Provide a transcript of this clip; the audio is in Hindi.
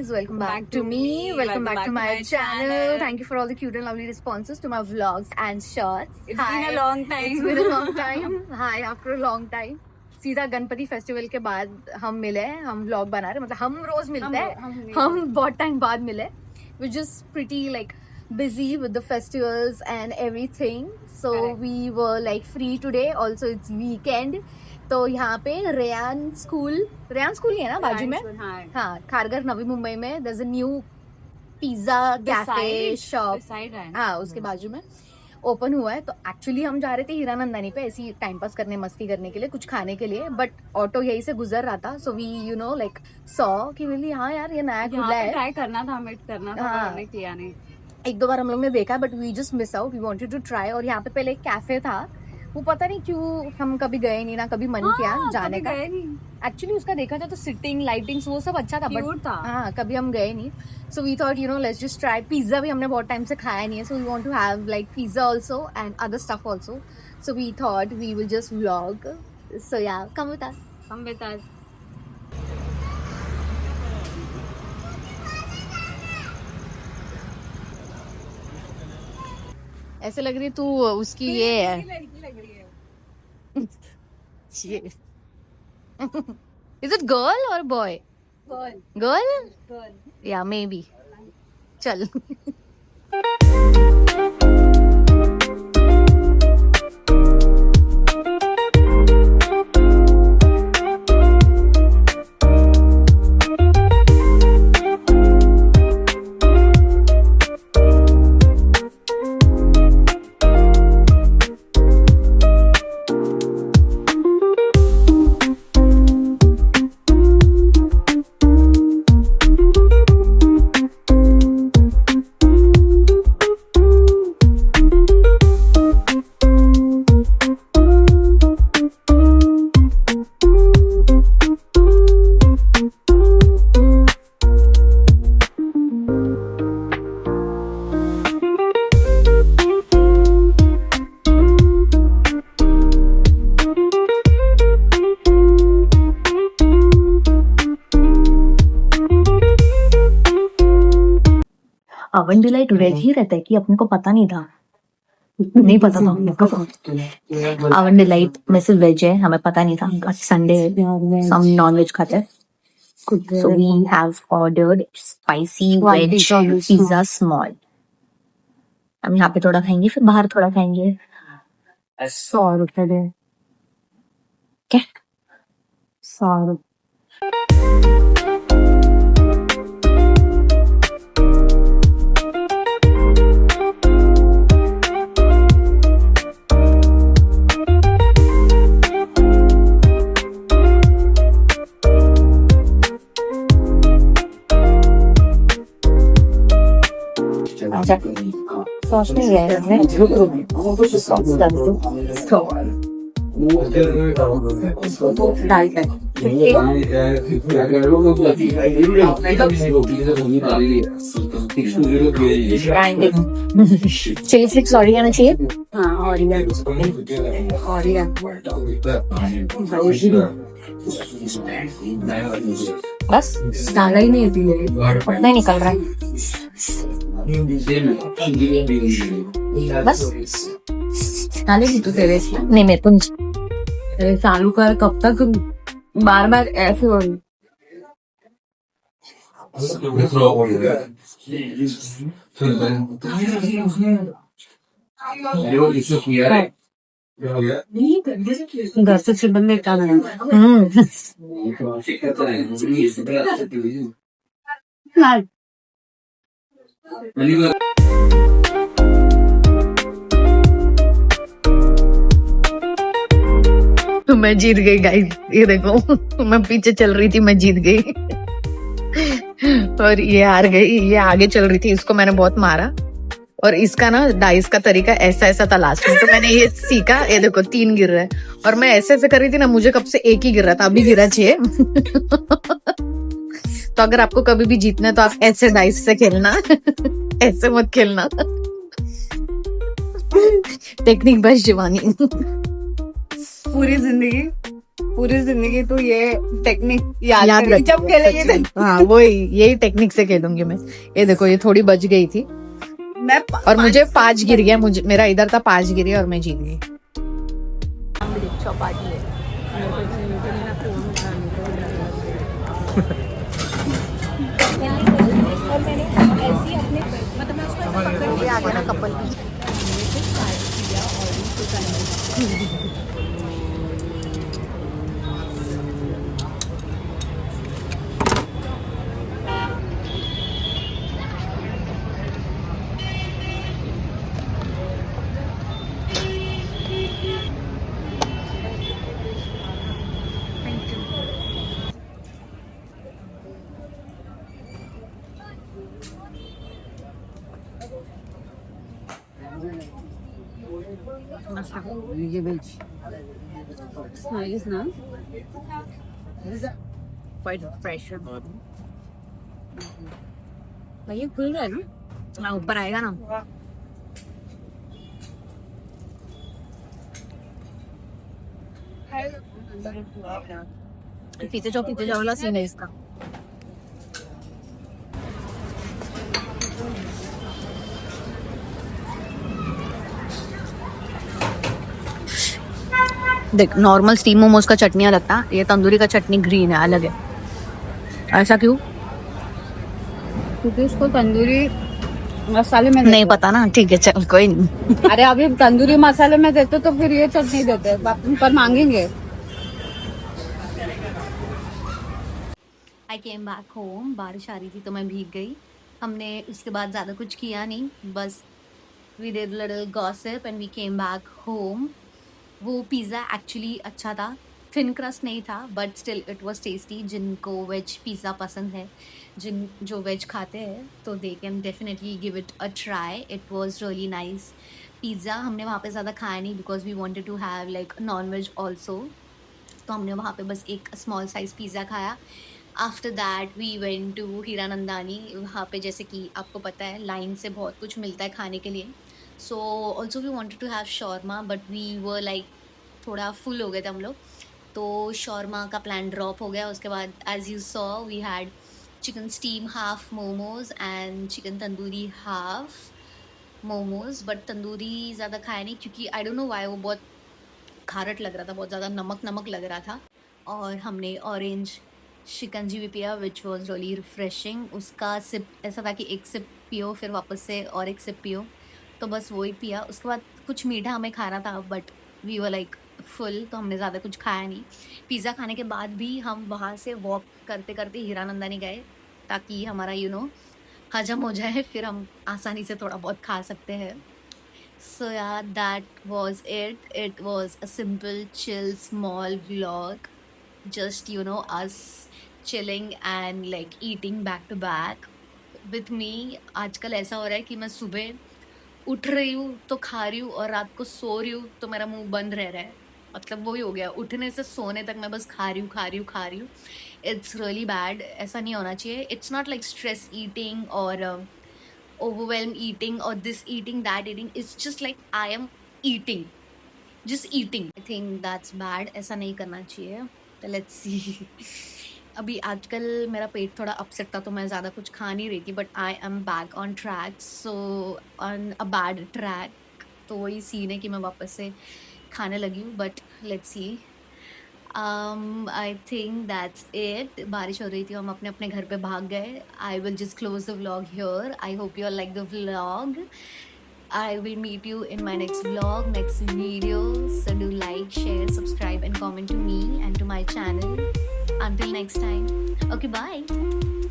guys, welcome back to me. Welcome back to my channel. Thank you for all the cute and lovely responses to my vlogs and shorts. It's been a long time. It's been a long time. Hi, after a long time. सीधा गणपति फेस्टिवल के बाद हम मिले, हम व्लॉग बना रहे, मतलब हम रोज मिलते हैं, हम बहुत टाइम बाद मिले. We're just pretty like busy with the festivals and everything, so we were like free today. Also it's weekend, तो यहाँ पे रेयान स्कूल ही है ना बाजू में. हाँ, खारघर नवी मुंबई में there's a new pizza cafe shop, हाँ उसके बाजू में ओपन हुआ है. तो एक्चुअली हम जा रहे थे हीरानंदानी पे ऐसी टाइम पास करने, मस्ती करने के लिए, कुछ खाने के लिए, बट ऑटो यही से गुजर रहा था. So we you know like saw कि बोली हाँ यार ये नया खुला है, ट्राई करना था, मीट करना था, हमने किया नहीं. एक दो बार हम लोग ने देखा but we just miss out. We wanted to try. और यहाँ पे पहले एक कैफे था, वो पता नहीं क्यों हम कभी गए नहीं ना, कभी मन किया जाने का. एक्चुअली उसका देखा था तो सिटिंग लाइटिंग्स वो सब अच्छा था, बट हाँ कभी हम गए नहीं. So we thought you know let's just try. Pizza भी हमने बहुत टाइम से खाया नहीं है, so we want to have like pizza also and other stuff also. So we thought we will just vlog. So yeah come with us. ऐसे लग रही तू उसकी ये है. Is it girl or boy? Girl? Yeah, maybe. चल. अवन डिलाइट वेज ही रहता है कि अपने को पता नहीं था, नहीं पता था अपने को. अवन डिलाइट में सिर्फ वेज है, हमें पता नहीं था. आज संडे है, हम नॉन वेज खाते हैं. So we have ordered spicy veg pizza small. हम यहाँ पे थोड़ा खाएंगे, फिर बाहर थोड़ा खाएंगे. 100 रुपए दे. क्या 100 रुपए? सॉस नहीं है इसमें. सॉस डाल दो. चिली फ्लेक्स ऑरिगेनो चाहिए. हाँ ऑरिगेनो. बस डाला ही नहीं, नहीं निकल रहा है. बस डालेगी तू तेरे इसमें? नहीं मेरे को नहीं. चालू कर. कब तक बार बार ऐसे हो रही. घर से चिकन लेकर आना. मैं जीत गई गाइस, ये देखो मैं पीछे चल रही थी, मैं जीत गई. और ये हार गई. ये आगे चल रही थी, इसको मैंने बहुत मारा. और इसका ना डाइस का तरीका ऐसा था लास्ट में, तो मैंने ये सीखा. ये देखो 3 गिर रहा है, और मैं ऐसे कर रही थी ना, मुझे कब से 1 ही गिर रहा था, अभी गिरा 6. तो अगर आपको कभी भी जीतना है तो आप ऐसे डाइस से खेलना. ऐसे मत खेलना. Technique by Shivani. पूरी जिंदगी पूरी जिंदगी तू ये टेक्निक याद याद करेगी जब खेलेगी रख हाँ वही यही टेक्निक से खेलूंगी मैं। ये देखो ये थोड़ी बच गई थी मैं और मुझे 5 गिर गया, मुझे मेरा इधर था 5 गिर गया और मैं जीत गई। चौपाटी है ये आ गया ना कपल भी। nice ना क्वाइट फ्रेश भाई ये खुल रहा है ना ऊपर आएगा ना। पीछे जाओ वाला सीन है इसका। देख नॉर्मल स्टीम मोमोज का चटनी अलग था, ये तंदूरी का चटनी ग्रीन है, अलग है। ऐसा क्यों? क्योंकि इसको तंदूरी मसाले में नहीं पता ना, ठीक है चल कोई नहीं। अरे अभी तंदूरी मसाले में देते तो फिर ये चटनी देते पर मांगेंगे। आई केम बैक होम, बारिश आ रही थी तो मैं भीग गई। हमने उसके बाद ज़्यादा कुछ किया नहीं, बस we did little gossip and we came back home. वो पिज़्ज़ा एक्चुअली अच्छा था, थिन क्रस्ट नहीं था but still it was tasty. जिनको वेज पिज़्ज़ा पसंद है, जो वेज खाते हैं तो they can definitely give it a try. It was really nice. Pizza हमने वहाँ पे ज़्यादा खाया नहीं because we wanted to have like non veg also, तो हमने वहाँ पे बस एक स्मॉल साइज़ पिज़्ज़ा खाया। After that we went to Hiranandani. वहाँ पे जैसे कि आपको पता है लाइन से बहुत कुछ मिलता है खाने के लिए। So also we wanted to have shawarma but we were like थोड़ा फुल हो गए थे हम लोग, तो शॉर्मा का प्लान ड्रॉप हो गया। उसके बाद as you saw we had chicken steam half momos and chicken tandoori half momos. But tandoori ज़्यादा खाया नहीं क्योंकि आई डोंट नो वाई वो बहुत खारट लग रहा था, बहुत ज़्यादा नमक लग रहा था। और हमने ऑरेंज शिकंजी भी पिया विच वॉज रियली रिफ्रेशिंग। उसका सिप ऐसा था कि एक सिप पियो फिर वापस से और एक सिप पियो, तो बस वही पिया। उसके बाद कुछ मीठा हमें खाना था but we were like full, तो हमने ज़्यादा कुछ खाया नहीं। पिज़्ज़ा खाने के बाद भी हम वहाँ से वॉक करते करते हीरानंदानी गए ताकि हमारा हजम हो जाए, फिर हम आसानी से थोड़ा बहुत खा सकते हैं। So yeah, that was it. It was a simple, chill, small vlog. Just us chilling and like eating back to back with me. आजकल ऐसा हो रहा है कि मैं सुबह उठ रही हूँ तो खा रही हूँ और रात को सो रही हूँ तो मेरा मुंह बंद रह रहा है। मतलब वही हो गया, उठने से सोने तक मैं बस खा रही हूँ। इट्स रियली बैड, ऐसा नहीं होना चाहिए। It's not like stress eating और overwhelmed eating or this eating that eating. It's just like I am eating, just eating. I think that's bad, ऐसा नहीं करना चाहिए। तो let's see. अभी आजकल मेरा पेट थोड़ा अपसेट था तो मैं ज़्यादा कुछ खा नहीं रही थी but I am back on track, so on a bad track. तो वही सीन है कि मैं वापस से खाने लगी हूँ but let's see. I think that's it. बारिश हो रही थी, हम अपने अपने घर पे भाग गए। I will just close the vlog here. I hope you are like the vlog. I will meet you in my next vlog, next video. So do like, share, subscribe and comment to me and to my channel. Until next time. Okay, bye.